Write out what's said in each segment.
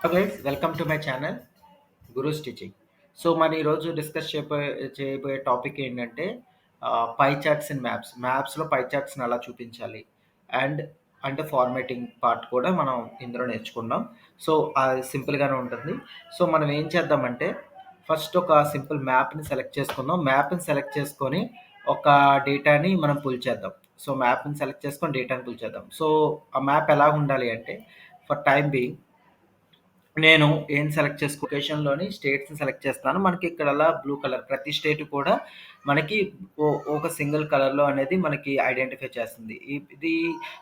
Hello guys, welcome to my channel Guru stitching. So మన ఈరోజు discuss చేయబోయే topic ఏంటంటే పై చార్ట్స్ ఇన్ మ్యాప్స్లో పై చార్ట్స్ని ఎలా చూపించాలి అండ్ అంటే ఫార్మేటింగ్ పార్ట్ కూడా మనం ఇందులో నేర్చుకున్నాం. సో అది సింపుల్గానే ఉంటుంది. సో మనం ఏం చేద్దామంటే ఫస్ట్ ఒక సింపుల్ మ్యాప్ని సెలెక్ట్ చేసుకుందాం. మ్యాప్ని సెలెక్ట్ చేసుకొని ఒక డేటాని మనం పుల్ చేద్దాం. సో మ్యాప్ని సెలెక్ట్ చేసుకొని డేటాని పుల్ చేద్దాం. సో ఆ మ్యాప్ ఎలా ఉండాలి అంటే ఫర్ టైం బీయింగ్ నేను ఏం సెలెక్ట్ లొకేషన్‌లోని స్టేట్స్‌ని సెలెక్ట్ చేస్తున్నాను. మనకి ఇక్కడలా బ్లూ కలర్ ప్రతి స్టేట్ కూడా మనకి ఒక సింగిల్ కలర్‌లో అనేది మనకి ఐడెంటిఫై చేస్తుంది. ఇది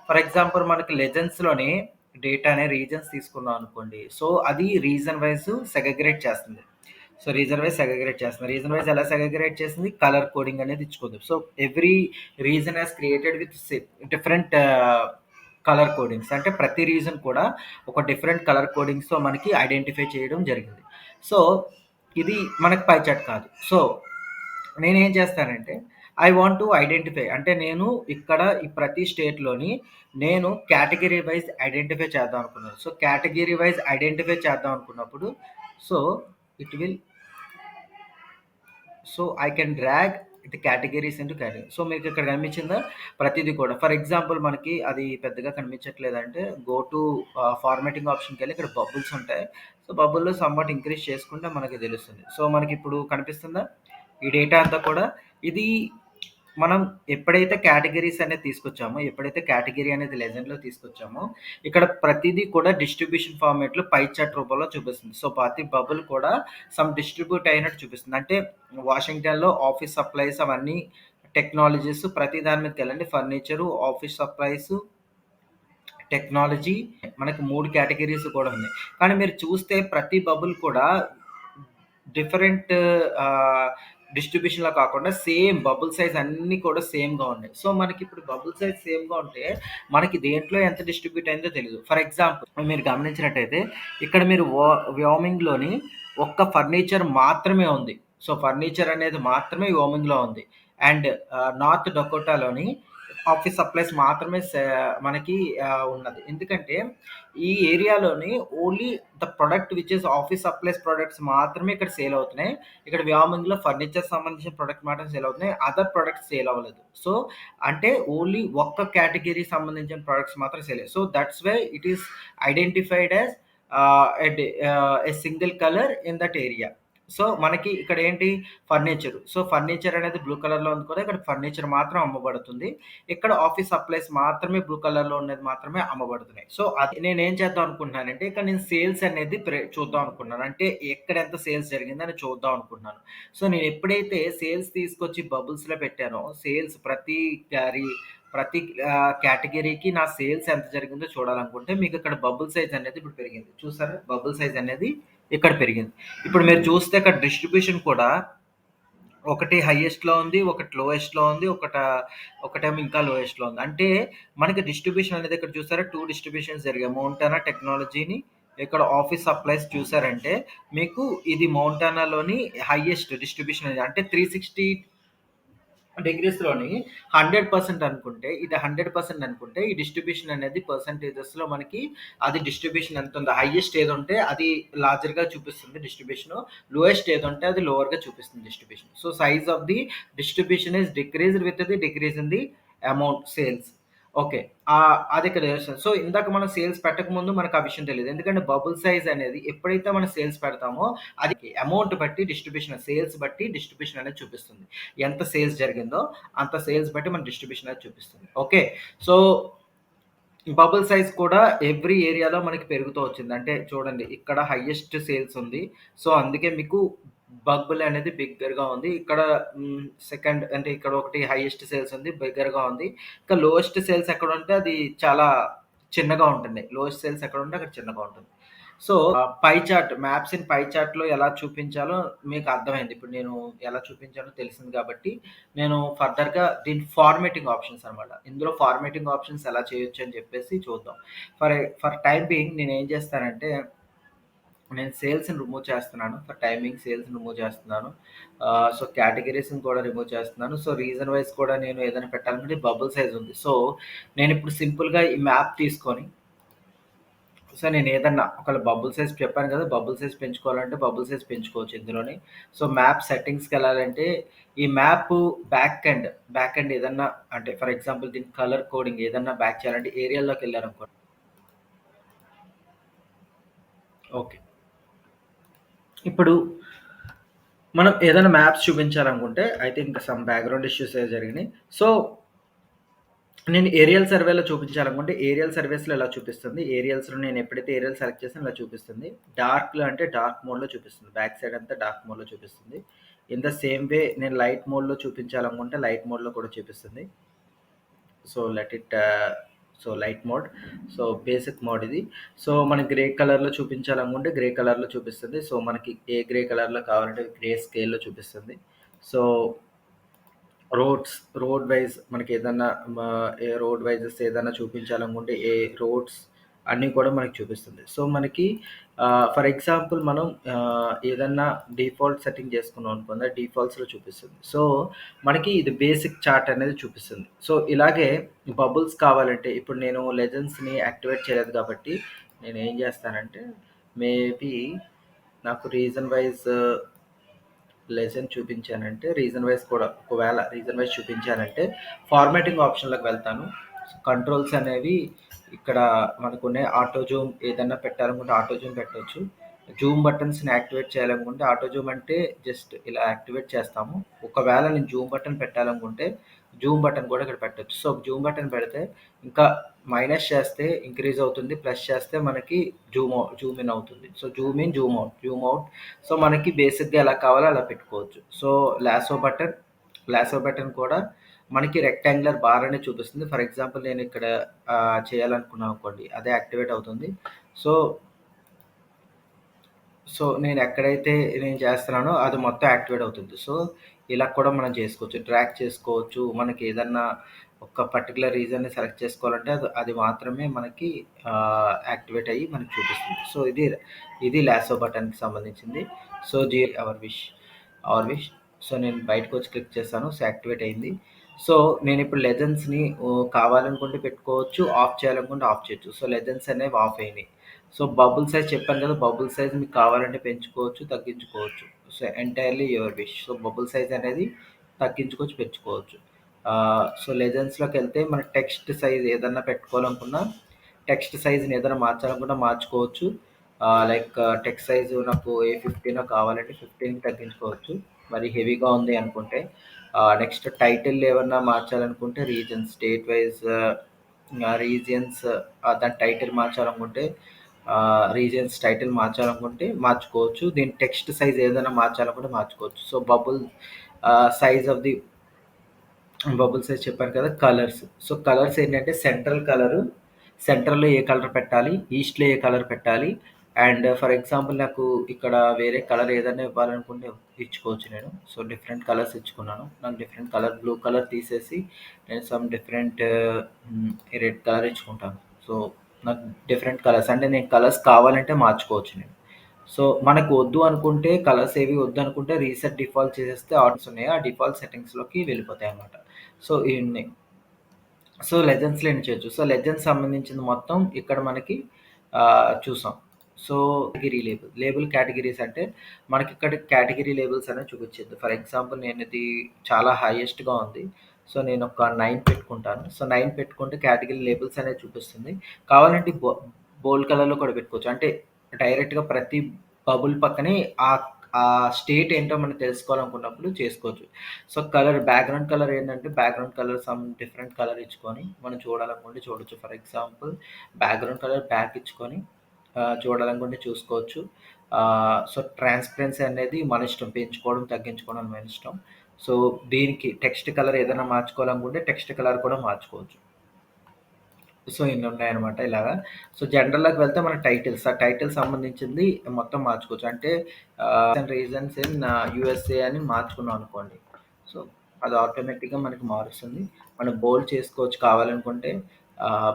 ఫర్ ఎగ్జాంపుల్ మనకి లెజెండ్స్‌లోని డేటా అనే రీజన్స్ తీసుకున్నాం అనుకోండి. సో అది రీజన్ వైస్ సెగ్రిగేట్ చేస్తుంది. సో రీజన్ వైస్ సెగ్రిగేట్ చేస్తుంది. రీజన్ వైస్ ఎలా సెగ్రిగేట్ చేసింది? కలర్ కోడింగ్ అనేది ఇచ్చుకుంది. So every region has created with different colour codings. అంటే ప్రతి రీజన్ కూడా ఒక డిఫరెంట్ కలర్ కోడింగ్స్‌తో మనకి ఐడెంటిఫై చేయడం జరిగింది. సో ఇది మనకు పై చార్ట్ కాదు. సో నేనేం చేస్తానంటే ఐ వాంట్ టు ఐడెంటిఫై అంటే నేను ఇక్కడ ఈ ప్రతి స్టేట్‌లోని నేను కేటగిరీ వైస్ ఐడెంటిఫై చేద్దాం అనుకున్నాను. సో కేటగిరీ వైస్ ఐడెంటిఫై చేద్దాం అనుకున్నప్పుడు so it will so I can drag the categories into category. So మీకు ఇక్కడ కనిపించిందా ప్రతిదీ కూడా ఫర్ ఎగ్జాంపుల్ మనకి అది పెద్దగా కనిపించట్లేదంటే గో టు ఫార్మాటింగ్ ఆప్షన్కి వెళ్ళి ఇక్కడ బబుల్స్ ఉంటాయి. సో బబుల్లో సమ్వాట్ ఇంక్రీజ్ చేసుకుంటే మనకి తెలుస్తుంది. సో మనకి ఇప్పుడు కనిపిస్తుందా ఈ డేటా అంతా కూడా ఇది మనం ఎప్పుడైతే కేటగిరీస్ అనేది తీసుకొచ్చామో ఎప్పుడైతే కేటగిరీ అనేది లెజెండ్లో తీసుకొచ్చామో ఇక్కడ ప్రతిదీ కూడా డిస్ట్రిబ్యూషన్ ఫార్మేట్లో పై చార్ట్ రూపంలో చూపిస్తుంది. సో ప్రతి బబుల్ కూడా సమ్ డిస్ట్రిబ్యూట్ అయినట్టు చూపిస్తుంది. అంటే వాషింగ్టన్లో ఆఫీస్ సప్లైస్ అవన్నీ టెక్నాలజీస్ ప్రతి దాని మీదకి వెళ్ళండి. ఫర్నిచరు, ఆఫీస్ సప్లైస్, టెక్నాలజీ మనకి 3 కేటగిరీస్ కూడా ఉన్నాయి. కానీ మీరు చూస్తే ప్రతి బబుల్ కూడా డిఫరెంట్ డిస్ట్రిబ్యూషన్‌లో కాకుండా సేమ్ బబుల్ సైజ్ అన్నీ కూడా సేమ్‌గా ఉన్నాయి. సో మనకి ఇప్పుడు బబుల్ సైజ్ సేమ్‌గా ఉంటే మనకి దేంట్లో ఎంత డిస్ట్రిబ్యూట్ అయిందో తెలీదు. ఫర్ ఎగ్జాంపుల్ మీరు గమనించినట్టయితే ఇక్కడ మీరు వ్యోమింగ్‌లోని ఒక్క ఫర్నిచర్ మాత్రమే ఉంది. సో ఫర్నిచర్ అనేది మాత్రమే వ్యోమింగ్‌లో ఉంది. అండ్ నార్త్ డకోటాలోని ఆఫీస్ సప్లైస్ మాత్రమే మనకి ఉన్నది. ఎందుకంటే ఈ ఏరియాలోని only the product which is office supplies products మాత్రమే ఇక్కడ సేల్ అవుతున్నాయి. ఇక్కడ వ్యోమింగ్‌లో ఫర్నిచర్ సంబంధించిన ప్రొడక్ట్ మాత్రం సేల్ అవుతున్నాయి. అదర్ ప్రొడక్ట్స్ సేల్ అవ్వలేదు. సో అంటే ఓన్లీ ఒక్క కేటగిరీ సంబంధించిన ప్రొడక్ట్స్ మాత్రం సేల్ అయ్యాయి. So that's why it is identified as a single colour in that area. So మనకి ఇక్కడ ఏంటి ఫర్నిచర్. సో ఫర్నిచర్ అనేది బ్లూ కలర్‌లో ఉంది కదా! ఇక్కడ ఫర్నిచర్ మాత్రం అమ్మబడుతుంది. ఇక్కడ ఆఫీస్ సప్లైస్ మాత్రమే బ్లూ కలర్‌లో ఉన్నది మాత్రమే అమ్మబడుతున్నాయి. సో అది నేనేం చేద్దాం అనుకుంటున్నానంటే ఇక్కడ నేను సేల్స్ అనేది చూద్దాం అనుకున్నాను. అంటే ఎక్కడ ఎంత సేల్స్ జరిగిందని చూద్దాం అనుకుంటున్నాను. సో నేను ఎప్పుడైతే సేల్స్ తీసుకొచ్చి బబుల్స్‌లో పెట్టానో సేల్స్ ప్రతి కేటగిరీకి నా సేల్స్ ఎంత జరిగిందో చూడాలనుకుంటే మీకు ఇక్కడ బబుల్ సైజ్ అనేది ఇప్పుడు పెరిగింది. చూసారా? బబుల్ సైజ్ అనేది ఇక్కడ పెరిగింది. ఇప్పుడు మీరు చూస్తే ఇక్కడ డిస్ట్రిబ్యూషన్ కూడా ఒకటి హైయెస్ట్‌లో ఉంది. ఒకటి లోయెస్ట్‌లో ఉంది. ఒకటేమో ఇంకా లోయెస్ట్‌లో ఉంది. అంటే మనకి డిస్ట్రిబ్యూషన్ అనేది ఇక్కడ చూసారా 2 డిస్ట్రిబ్యూషన్స్ జరిగాయి. మౌంటానా టెక్నాలజీని ఇక్కడ ఆఫీస్ సప్లైస్ చూసారంటే మీకు ఇది మౌంటానాలోని హైయెస్ట్ డిస్ట్రిబ్యూషన్ అనేది. అంటే 360 డిగ్రీస్‌లోని 100% అనుకుంటే ఇది 100% అనుకుంటే ఈ డిస్ట్రిబ్యూషన్ అనేది పర్సెంటేజెస్‌లో మనకి అది డిస్ట్రిబ్యూషన్ ఎంత ఉందో హైయెస్ట్ ఏది ఉంటే అది లార్జర్‌గా చూపిస్తుంది డిస్ట్రిబ్యూషన్. లోయెస్ట్ ఏది ఉంటే అది లోవర్‌గా చూపిస్తుంది distribution. So size of the distribution is decreased with the decrease in the amount sales. Okay. అది ఇక్కడ తెలుస్తుంది. సో ఇందాక మనం సేల్స్ పెట్టకముందు మనకు ఆ విషయం తెలీదు. ఎందుకంటే బబుల్ సైజ్ అనేది ఎప్పుడైతే మనం సేల్స్ పెడతామో అది అమౌంట్ బట్టి డిస్ట్రిబ్యూషన్ సేల్స్ బట్టి డిస్ట్రిబ్యూషన్ అనేది చూపిస్తుంది. ఎంత సేల్స్ జరిగిందో అంత సేల్స్ బట్టి మన డిస్ట్రిబ్యూషన్ అనేది చూపిస్తుంది. ఓకే. సో బబుల్ సైజ్ కూడా ఎవ్రీ ఏరియాలో మనకి పెరుగుతూ వచ్చింది. అంటే చూడండి ఇక్కడ హైయెస్ట్ సేల్స్ ఉంది. సో అందుకే మీకు బబుల్ అనేది బిగ్గర్‌గా ఉంది. ఇక్కడ సెకండ్ అంటే ఇక్కడ ఒకటి హైయెస్ట్ సేల్స్ ఉంది. బిగ్గర్‌గా ఉంది. ఇంకా లోయెస్ట్ సేల్స్ ఎక్కడుంటే అది చాలా చిన్నగా ఉంటుంది. లోయెస్ట్ సేల్స్ ఎక్కడుంటే అక్కడ చిన్నగా ఉంటుంది. So pie chart maps in pie చార్ట్‌లో ఎలా చూపించాలో మీకు అర్థమైంది. ఇప్పుడు నేను ఎలా చూపించానో తెలిసింది కాబట్టి నేను ఫర్దర్‌గా దీని ఫార్మాటింగ్ ఆప్షన్స్ అనమాట. ఇందులో ఫార్మాటింగ్ ఆప్షన్స్ ఎలా చేయొచ్చు అని చెప్పేసి చూద్దాం. ఫర్ టైమ్ బీయింగ్ నేనేం చేస్తానంటే నేను సేల్స్‌ని రిమూవ్ చేస్తున్నాను. ఫర్ టైమింగ్ సేల్స్‌ని రిమూవ్ చేస్తున్నాను. సో కేటగరీస్‌ని కూడా రిమూవ్ చేస్తున్నాను. సో రీజన్ వైస్ కూడా నేను ఏదైనా పెట్టాలనుకుంటే బబుల్ సైజ్ ఉంది. సో నేనిప్పుడు సింపుల్‌గా ఈ మ్యాప్ తీసుకొని సో, నేనేదన్నా ఒకవేళ బబుల్ సైజ్ చెప్పాను కదా! బబుల్ సైజ్ పెంచుకోవాలంటే బబుల్ సైజ్ పెంచుకోవచ్చు ఇందులోనే. సో, మ్యాప్ సెట్టింగ్స్‌కెళ్ళాలంటే ఈ మ్యాపు బ్యాక్ ఎండ్ ఏదన్నా అంటే ఫర్ ఎగ్జాంపుల్ దీనికి కలర్ కోడింగ్ ఏదన్నా బ్యాక్ చేయాలంటే ఏరియాల్లోకెళ్లారనుకోండి. ఓకే. ఇప్పుడు మనం ఏదైనా మ్యాప్స్ చూపించాలనుకుంటే I think some background issues ఏవో జరిగినాయి. సో, నేను ఏరియల్ సర్వేలో చూపించాలనుకుంటే ఏరియల్ సర్వేస్‌లో ఇలా చూపిస్తుంది. ఏరియల్స్‌లో నేను ఎప్పుడైతే ఏరియల్ సెలెక్ట్ చేసానో ఇలా చూపిస్తుంది. డార్క్‌లో అంటే డార్క్ మోడ్‌లో చూపిస్తుంది. బ్యాక్ సైడ్ అంతా డార్క్ మోడ్‌లో చూపిస్తుంది. ఇన్ ద సేమ్ వే నేను లైట్ మోడ్‌లో చూపించాలనుకుంటే లైట్ మోడ్‌లో కూడా చూపిస్తుంది. So, let it so, light mode. So, basic mode ఇది. సో, మనం గ్రే కలర్‌లో చూపించాలనుకుంటే గ్రే కలర్‌లో చూపిస్తుంది. సో, మనకి ఏ గ్రే కలర్‌లో కావాలంటే గ్రే స్కేల్‌లో చూపిస్తుంది. సో రోడ్స్ రోడ్ వైస్ మనకేదన్నా రోడ్ వైజెస్ ఏదన్నా చూపించాలనుకుంటే రోడ్స్ అన్నీ కూడా మనకు చూపిస్తుంది. సో, మనకి ఫర్ ఎగ్జాంపుల్ మనం ఏదన్నా డిఫాల్ట్ సెట్టింగ్ చేసుకున్నాం అనుకోండి. అది డిఫాల్ట్స్‌లో చూపిస్తుంది. సో, మనకి ఇది బేసిక్ చార్ట్ అనేది చూపిస్తుంది. సో, ఇలాగే బబుల్స్ కావాలంటే ఇప్పుడు నేను లెజెండ్స్‌ని యాక్టివేట్ చేయలేదు కాబట్టి నేనేం చేస్తానంటే మేబీ నాకు రీజన్ వైస్ లెసన్ చూపించానంటే రీజన్ వైస్ కూడా ఒకవేళ రీజన్ వైస్ చూపించానంటే ఫార్మాటింగ్ ఆప్షన్‌లోకి వెళ్తాను. కంట్రోల్స్ అనేవి ఇక్కడ మనకున్నాయి. ఆటో జూమ్ ఏదన్నా పెట్టాలనుకుంటే ఆటో జూమ్ పెట్టొచ్చు. జూమ్ బటన్స్‌ని యాక్టివేట్ చేయాలనుకుంటే ఆటో జూమ్ అంటే జస్ట్ ఇలా యాక్టివేట్ చేస్తాము. ఒకవేళ నేను జూమ్ బటన్ పెట్టాలనుకుంటే జూమ్ బటన్ కూడా ఇక్కడ పెట్టొచ్చు. సో, జూమ్ బటన్ పెడితే ఇంకా మైనస్ చేస్తే ఇంక్రీజ్ అవుతుంది. ప్లస్ చేస్తే మనకి జూమ్ ఇన్ అవుతుంది. So, Zoom in, Zoom out. So, మనకి బేసిక్‌గా ఎలా కావాలో అలా పెట్టుకోవచ్చు. సో, లాసో బటన్ కూడా మనకి రెక్టాంగులర్ బార్ అనేది చూపిస్తుంది. ఫర్ ఎగ్జాంపుల్ నేనిక్కడ చేయాలనుకున్నాననుకోండి. అదే యాక్టివేట్ అవుతుంది. సో, నేనెక్కడైతే నేను చేస్తున్నానో అది మొత్తం యాక్టివేట్ అవుతుంది. సో, ఇలా కూడా మనం చేసుకోవచ్చు. ట్రాక్ చేసుకోవచ్చు. మనకేదన్నా ఒక పర్టిక్యులర్ రీజన్‌ని సెలెక్ట్ చేసుకోవాలంటే అది అది మాత్రమే మనకి యాక్టివేట్ అయ్యి మనకు చూపిస్తుంది. సో, ఇది లాసో బటన్‌కి సంబంధించింది. So, our wish. సో, నేను బయటకొచ్చి క్లిక్ చేశాను. సో, యాక్టివేట్ అయింది. సో, నేనిప్పుడు లెజెండ్స్‌ని కావాలనుకుంటే పెట్టుకోవచ్చు. ఆఫ్ చేయాలనుకుంటే ఆఫ్ చేయొచ్చు. సో, లెజెండ్స్ అనేవి ఆఫ్ అయినాయి. సో, బబుల్ సైజ్ చెప్పాను కదా! బబుల్ సైజ్ మీకు కావాలంటే పెంచుకోవచ్చు, తగ్గించుకోవచ్చు. So, entirely your wish. So, bubble size అనేది తగ్గించుకోవచ్చు, పెంచుకోవచ్చు. సో, లెజెండ్స్‌లోకెళ్తే మన టెక్స్ట్ సైజ్ ఏదన్నా పెట్టుకోవాలనుకున్నా, టెక్స్ట్ సైజ్‌ని ఏదైనా మార్చాలనుకున్నా మార్చుకోవచ్చు. లైక్ టెక్స్ట్ సైజు నాకు 15 కావాలంటే 15కి తగ్గించుకోవచ్చు. మరి హెవీగా ఉంది అనుకుంటే. నెక్స్ట్ టైటిల్ ఏమన్నా మార్చాలనుకుంటే స్టేట్ వైస్ రీజియన్స్ దాని టైటిల్ మార్చాలనుకుంటే రీజియన్స్ టైటిల్ మార్చాలనుకుంటే మార్చుకోవచ్చు. దీని టెక్స్ట్ సైజ్ ఏదైనా మార్చాలనుకుంటే మార్చుకోవచ్చు. So, size of the bubble size చెప్పాను కదా! కలర్స్. సో, కలర్స్ ఏంటంటే సెంట్రల్‌లో ఏ కలర్ పెట్టాలి, ఈస్ట్‌లో ఏ కలర్ పెట్టాలి. అండ్ ఫర్ ఎగ్జాంపుల్ నాకు ఇక్కడ వేరే కలర్ ఏదైనా ఇవ్వాలనుకుంటే ఇచ్చుకోవచ్చు నేను. సో, డిఫరెంట్ కలర్స్ ఇచ్చుకున్నాను. నాకు డిఫరెంట్ కలర్ బ్లూ కలర్ తీసేసి నేను సమ్ డిఫరెంట్ రెడ్ కలర్ ఇచ్చుకుంటాను. సో, నాకు డిఫరెంట్ కలర్స్ అంటే నేను కలర్స్ కావాలంటే మార్చుకోవచ్చు నేను. సో, మనకు వద్దు అనుకుంటే కలర్స్ ఏవి వద్దనుకుంటే రీసెట్ డిఫాల్ట్ చేసేస్తే ఆప్షన్స్ ఉన్నాయి. ఆ డిఫాల్ట్ సెట్టింగ్స్‌లోకి వెళ్ళిపోతాయన్నమాట. సో, ఇన్ని. సో, లెజెండ్స్‌లో ఎన్ని చేయొచ్చు. సో, లెజెండ్స్ సంబంధించింది మొత్తం ఇక్కడ మనకి చూసాం. సో, లేబుల్ కేటగరీస్ అంటే మనకిక్కడ కేటగరీ లేబుల్స్ అనేవి చూపించింది. ఫర్ ఎగ్జాంపుల్ నేనిది చాలా హైయెస్ట్‌గా ఉంది. సో, నేనొక 9 పెట్టుకుంటాను. సో, 9 పెట్టుకుంటే కేటగరీ లేబుల్స్ అనేది చూపిస్తుంది. కావాలంటే బోల్డ్ కలర్‌లో కూడా పెట్టుకోవచ్చు. అంటే డైరెక్ట్‌గా ప్రతి బబుల్ పక్కనే ఆ ఆ స్టేట్ ఏంటో మనం తెలుసుకోవాలనుకున్నప్పుడు చేసుకోవచ్చు. సో, బ్యాక్‌గ్రౌండ్ కలర్ ఏంటంటే, background colour some different colour ఇచ్చుకొని, మనం చూడాలనుకుంటే చూడొచ్చు. For example background colour black ఇచ్చుకొని చూడాలనుకుంటే చూసుకోవచ్చు. సో, ట్రాన్స్‌పరెన్సీ అనేది మన ఇష్టం. పెంచుకోవడం, తగ్గించుకోవడం మన ఇష్టం. సో, దీనికి టెక్స్ట్ కలర్ ఏదైనా మార్చుకోవాలనుకుంటే టెక్స్ట్ కలర్ కూడా మార్చుకోవచ్చు. సో, ఇన్నున్నాయనమాట ఇలాగా. సో, జనరల్‌లోకి వెళ్తే మన టైటిల్స్. ఆ టైటిల్ సంబంధించింది మొత్తం మార్చుకోవచ్చు. అంటే రీజన్స్ ఇన్ యూఎస్ఏ అని మార్చుకున్నాం అనుకోండి. సో, అది ఆటోమేటిక్‌గా మనకి మారుస్తుంది. మనం బోల్డ్ చేసుకోవచ్చు కావాలనుకుంటే.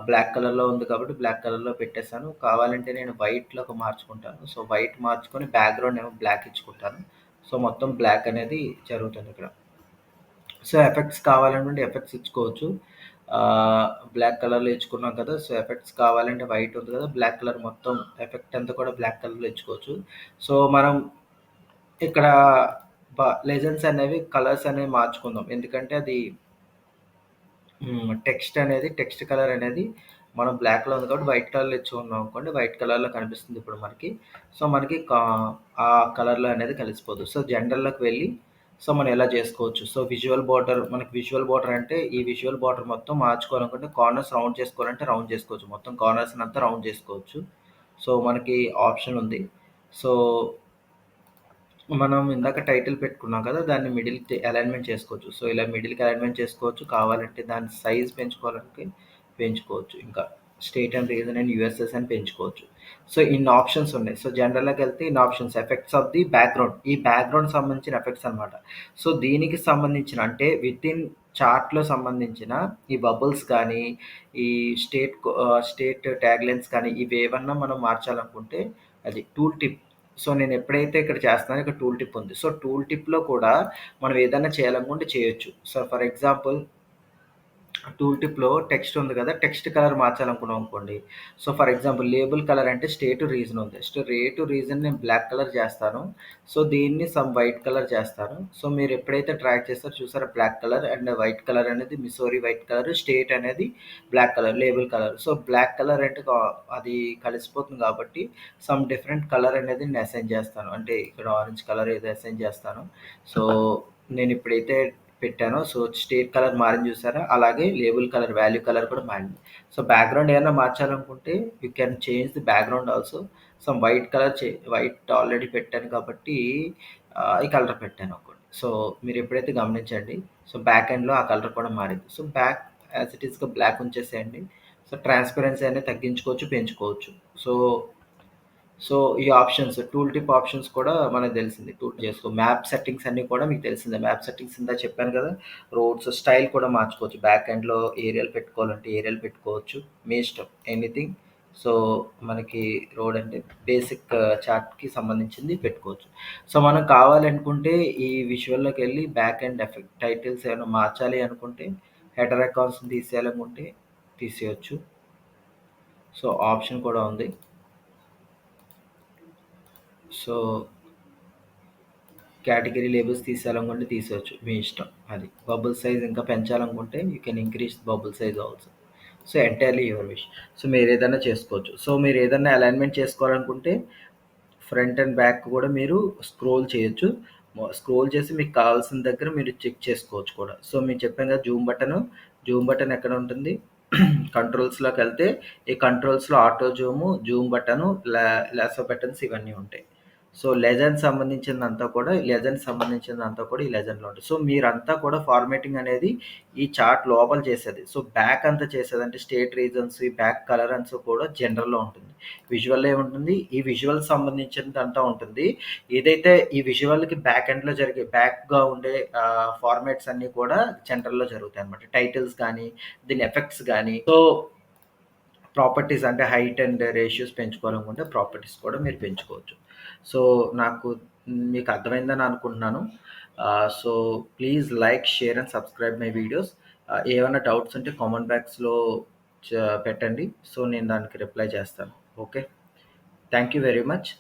బ్లాక్ కలర్‌లో ఉంది కాబట్టి బ్లాక్ కలర్‌లో పెట్టేసాను. కావాలంటే నేను వైట్‌లోకి మార్చుకుంటాను. సో, వైట్ మార్చుకొని బ్యాక్‌గ్రౌండ్ ఏమో బ్లాక్ ఇచ్చుకుంటాను. సో, మొత్తం బ్లాక్ అనేది జరుగుతుందిక్కడ. సో, ఎఫెక్ట్స్ కావాలనుకుంటే ఎఫెక్ట్స్ ఇచ్చుకోవచ్చు. బ్లాక్ కలర్‌లో ఇచ్చుకున్నాం కదా! సో, ఎఫెక్ట్స్ కావాలంటే వైట్ ఉంది కదా! బ్లాక్ కలర్ మొత్తం ఎఫెక్ట్ అంతా కూడా బ్లాక్ కలర్‌లో ఇచ్చుకోవచ్చు. సో, మనం ఇక్కడ లెజెండ్స్ అనేవి కలర్స్ అనేవి మార్చుకుందాం. ఎందుకంటే అది టెక్స్ట్ కలర్ అనేది మనం బ్లాక్‌లో ఉంది కాబట్టి వైట్ కలర్‌లో ఇచ్చుకున్నాం అనుకోండి. వైట్ కలర్‌లో కనిపిస్తుంది ఇప్పుడు మనకి. సో, మనకి ఆ కలర్‌లో అనేది కలిసిపోదు. సో, జనరల్‌లోకి వెళ్ళి సో, మనం ఇలా చేసుకోవచ్చు. సో, విజువల్ బోర్డర్ అంటే ఈ విజువల్ బోర్డర్ మొత్తం మార్చుకోవాలనుకుంటే కార్నర్స్ రౌండ్ చేసుకోవాలంటే రౌండ్ చేసుకోవచ్చు. మొత్తం కార్నర్స్‌ని అంతా రౌండ్ చేసుకోవచ్చు. సో, మనకి ఆప్షన్ ఉంది. సో, మనం ఇందాక టైటిల్ పెట్టుకున్నాం కదా! దాన్ని మిడిల్‌కి అలైన్‌మెంట్ చేసుకోవచ్చు. సో, ఇలా మిడిల్‌కి అలైన్‌మెంట్ చేసుకోవచ్చు. కావాలంటే దాని సైజ్ పెంచుకోవాలంటే పెంచుకోవచ్చు. ఇంకా state and reason and USS అని పెంచుకోవచ్చు. సో, ఇన్ని ఆప్షన్స్ ఉన్నాయి. సో, జనరల్‌లోకెళ్తే ఇన్ని options effects of the background. ఈ బ్యాక్‌గ్రౌండ్ సంబంధించిన ఎఫెక్ట్స్ అనమాట. సో, దీనికి సంబంధించిన అంటే వితిన్ చార్ట్‌లో సంబంధించిన ఈ బబుల్స్ కానీ, ఈ స్టేట్ ట్యాగ్‌లైన్స్ కానీ ఇవేవన్నా మనం మార్చాలనుకుంటే అది టూల్ టిప్. సో, నేనెప్పుడైతే ఇక్కడ చేస్తున్నానో ఇక్కడ టూల్ టిప్ ఉంది. సో, టూల్ టిప్‌లో కూడా మనం ఏదన్నా చేయాలనుకుంటే చేయొచ్చు. సో, ఫర్ ఎగ్జాంపుల్ టూల్ టిప్‌లో టెక్స్ట్ ఉంది కదా! టెక్స్ట్ కలర్ మార్చాలనుకున్నాం అనుకోండి. So, for example label colour అంటే స్టేట్, రీజన్ ఉంది. రీజన్ నేను బ్లాక్ కలర్ చేస్తాను. సో, దీన్ని సమ్ వైట్ కలర్ చేస్తాను. సో, మీరు ఎప్పుడైతే ట్రాక్ చేస్తారో చూసారా black colour and white colour అనేది మిసోరీ వైట్ కలర్, స్టేట్ అనేది black colour, label colour. So, black colour అంటే అది కలిసిపోతుంది కాబట్టి సమ్ డిఫరెంట్ కలర్ అనేది నేను అసైన్ చేస్తాను. అంటే ఇక్కడ ఆరెంజ్ కలర్ ఏదో అసైన్ చేస్తాను. సో, నేనిప్పుడైతే పెట్టానో సో, స్టేట్ కలర్ మారింది చూసారా? అలాగే లేబుల్ కలర్, వాల్యూ కలర్ కూడా మారింది. సో, బ్యాక్‌గ్రౌండ్ ఏమన్నా మార్చాలనుకుంటే you can change the background also. Some white already పెట్టాను కాబట్టి ఈ కలర్ పెట్టాననుకోండి. సో, మీరెప్పుడైతే గమనించండి. సో, బ్యాక్ ఎండ్‌లో ఆ కలర్ కూడా మారింది. సో, యాస్ ఇట్ ఈస్‌గా బ్లాక్ ఉంచేసేయండి. సో, ట్రాన్స్‌పరెన్సీ అనేది తగ్గించుకోవచ్చు, పెంచుకోవచ్చు. సో సో, ఈ ఆప్షన్స్ టూల్ టిప్ ఆప్షన్స్ కూడా మనకు తెలిసింది. మ్యాప్ సెట్టింగ్స్ అన్నీ కూడా మీకు తెలిసిందే. మ్యాప్ సెట్టింగ్స్ ఇందాక చెప్పాను కదా! రోడ్స్ స్టైల్ కూడా మార్చుకోవచ్చు. బ్యాక్ ఎండ్‌లో ఏరియల్ పెట్టుకోవాలంటే ఏరియల్ పెట్టుకోవచ్చు. మీ ఇష్టం ఎనీథింగ్. సో, మనకి రోడ్ అంటే బేసిక్ చార్ట్‌కి సంబంధించింది పెట్టుకోవచ్చు. సో, మనం కావాలనుకుంటే ఈ విజువల్‌లోకెళ్ళి బ్యాక్ ఎండ్ టైటిల్స్ ఏమైనా మార్చాలి అనుకుంటే హెడర్ అకౌంట్స్‌ని తీసేయాలనుకుంటే తీసేయొచ్చు. సో, ఆప్షన్ కూడా ఉంది. సో కేటగిరీ లేబుల్స్ తీసేయాలనుకుంటే తీసేయొచ్చు. మీ ఇష్టం అది. బబుల్ సైజ్ ఇంకా పెంచాలనుకుంటే you can increase bubble size also. So, entirely your wish. So, మీరేదైనా చేసుకోవచ్చు. సో, మీరేదన్నా అలైన్‌మెంట్ చేసుకోవాలనుకుంటే ఫ్రంట్ అండ్ బ్యాక్ కూడా మీరు స్క్రోల్ చేయొచ్చు. స్క్రోల్ చేసి మీకు కావాల్సిన దగ్గర మీరు చెక్ చేసుకోవచ్చు కూడా. సో, మీకు చెప్పాను కదా! జూమ్ బటన్ ఎక్కడ ఉంటుంది? కంట్రోల్స్‌లోకెళ్తే ఈ కంట్రోల్స్‌లో auto zoom, zoom button, lasso buttons ఇవన్నీ ఉంటాయి. సో, సంబంధించిందంతా కూడా ఈ లెజెండ్‌లో ఉంటుంది. సో, మీరంతా కూడా ఫార్మాటింగ్ అనేది ఈ చార్ట్ లోపల చేసేది. సో, బ్యాక్ అంతా చేసేదంటే స్టేట్ రీజన్స్, ఈ బ్యాక్ కలర్ అంతా కూడా జనరల్‌లో ఉంటుంది. విజువల్‌లో ఏముంటుంది? ఈ విజువల్ సంబంధించిందంతా ఉంటుంది. ఏదైతే ఈ విజువల్‌కి బ్యాక్ ఎండ్‌లో బ్యాక్‌గా ఉండే ఫార్మాట్స్ అన్నీ కూడా జనరల్‌లో జరుగుతాయన్నమాట. టైటిల్స్ గానీ, దీని ఎఫెక్ట్స్ గానీ సో ప్రాపర్టీస్ అంటే హైట్ అండ్ రేషియోస్ పెంచుకోవాలనుకుంటే ప్రాపర్టీస్ కూడా మీరు పెంచుకోవచ్చు. సో, నాకు మీకు అర్థమైందని అనుకుంటున్నాను. So, please like, share and subscribe my videos. ఏవన్నా డౌట్స్ ఉంటే కామెంట్ బాక్స్‌లో పెట్టండి. సో, నేను దానికి రిప్లై చేస్తాను. Okay. Thank you very much.